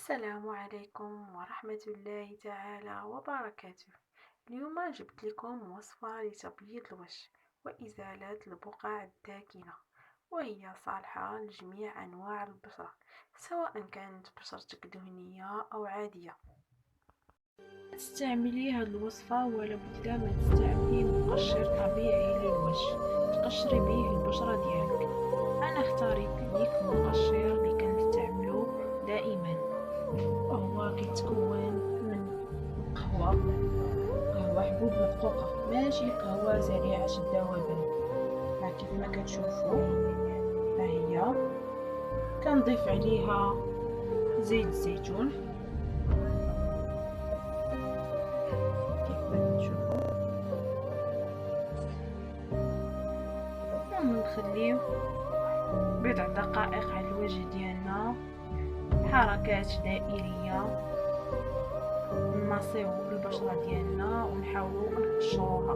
السلام عليكم ورحمة الله تعالى وبركاته. اليوم جبت لكم وصفة لتبييض الوجه وإزالة البقع الداكنة، وهي صالحة لجميع أنواع البشرة سواء كانت بشرتك دهنية أو عادية. تستعملي هذه الوصفة ولا بد ما تستعملي مقشر طبيعي للوجه تقشري به البشرة ديالك. أنا اختاريت ليك مقشر اللي كنستعملو دائما، وهو كيتكون من قهوة حبوب مدقوقة، ماشي قهوة سريعة الذوبان. كيف ما كتشوفوا ها هي، كنضيف عليها زيت الزيتون كيف ما كتشوفوا، ونخليه بضع دقائق على الوجه ديالنا، حركات دائرية، نمصيو البشرة ديالنا ونحاولوا نقشروها،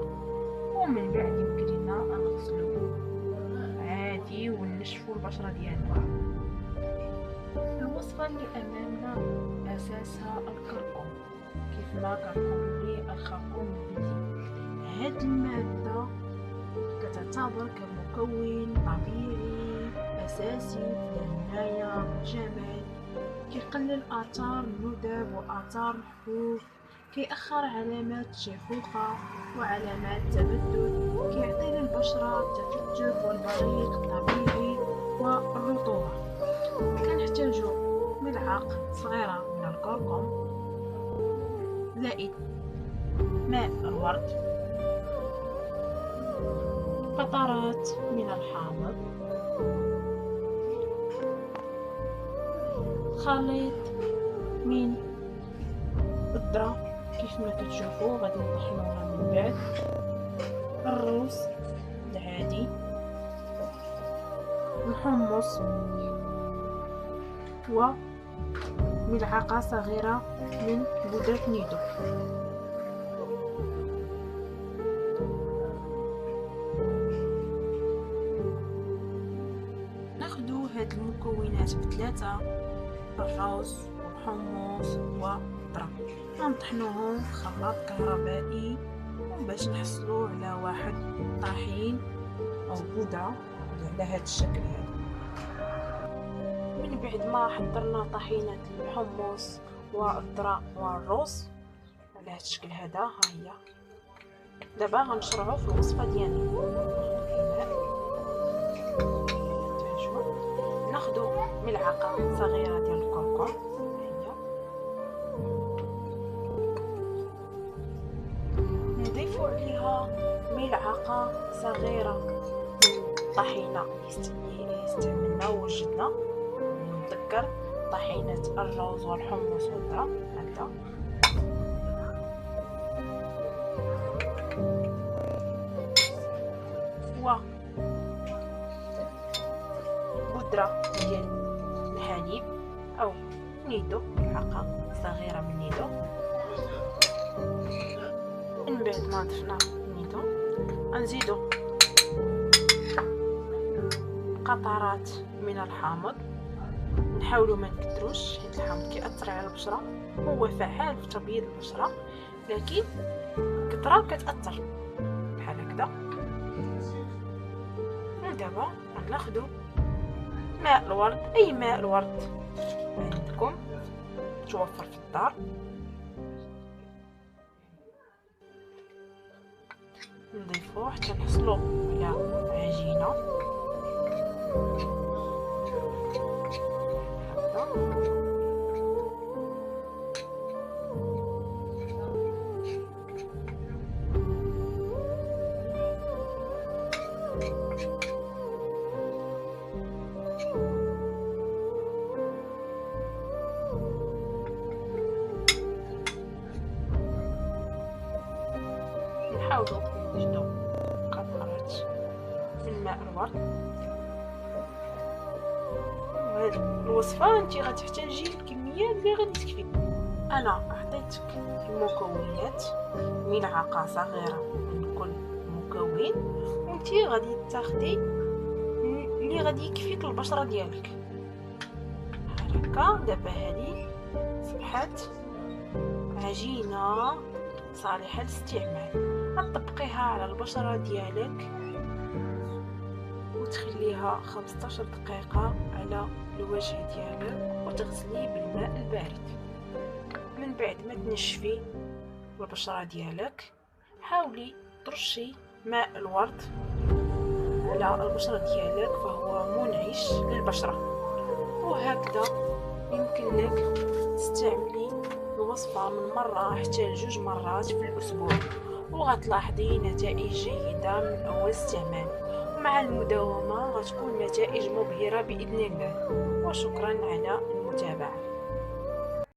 ومن بعد يمكن لنا نغسلو عادي ونشفوا البشرة ديالنا. الوصفة اللي امامنا اساسها الكركم، كيف ما كنقولوا ليه الخرقوم البلدي. هاد المادة كتعتبر كمكون طبيعي اساسي في العناية بالجمال، كيقلل آثار الندب وآثار الحبوب، كيأخر علامات الشيخوخة وعلامات التبدل، كيعطي للبشرة التفتح والبريق الطبيعي والرطوبة. كنحتاجو ملعقة صغيرة من الكركم زائد ماء الورد، قطرات من الحامض، خليط من الذرة كيف ما كتشوفوا غادي نطحنوها من بعد، الروز العادي، الحمص، وملعقة صغيرة من بودرة نيدو. ناخدو هاد المكونات بثلاثة، الروز والحمص والذرة، غنطحنوهم في خلاط كهربائي باش نحصلوا على واحد طحين او بودرة على هاد الشكل هذا. من بعد ما حضرنا طحينة الحمص والذرة والروز على هاد الشكل هذا، ها هي دابا غنشرعوا في الوصفة ديالنا. ناخدو ملعقة صغيرة ديال الكركم، نضيفو عليها ملعقة صغيرة من الطحينة اللي استعملنا ووجدنا. نتذكر طحينة الروز والحمص والذرة هكذا، و بودرة ديال الحليب او نيدو، ملعقة صغيرة من نيدو. من بعد ما ضفنا النيدو غنزيدو قطرات من الحامض، نحاولوا ما نكثروش حيت الحامض كيأثر على البشرة، هو فعال في تبييض البشرة لكن كثرة كتأثر بحال هكذا. ودابا غناخدو ماء الورد، اي ماء الورد عندكم توفر في الدار، نضيفوه حتى نحصلو على عجينة نحاولوا نوجدوا قطرات من ماء الورد. وهذه الوصفة انت غتحتاجي الكميات اللي غادي تكفي. انا عطيتك المكونات، ملعقة صغيرة من كل مكون، وانت غادي تاخدي اللي غادي يكفيك البشرة ديالك. هكا دابا هذه أصبحت عجينة صالحة للاستعمال. غتطبقيها على البشرة ديالك وتخليها 15 دقيقة على الوجه ديالك وتغسليه بالماء البارد. من بعد ما تنشفي البشرة ديالك حاولي ترشي ماء الورد على البشرة ديالك، فهو منعش للبشرة. وهكذا يمكن لك تستعملي الوصفة من مرة حتى ل2 مرات في الأسبوع، وغتلاحظي نتائج جيدة من أول استعمال. ومع المداومة غتكون نتائج مبهرة بإذن الله. وشكرا على المتابعة.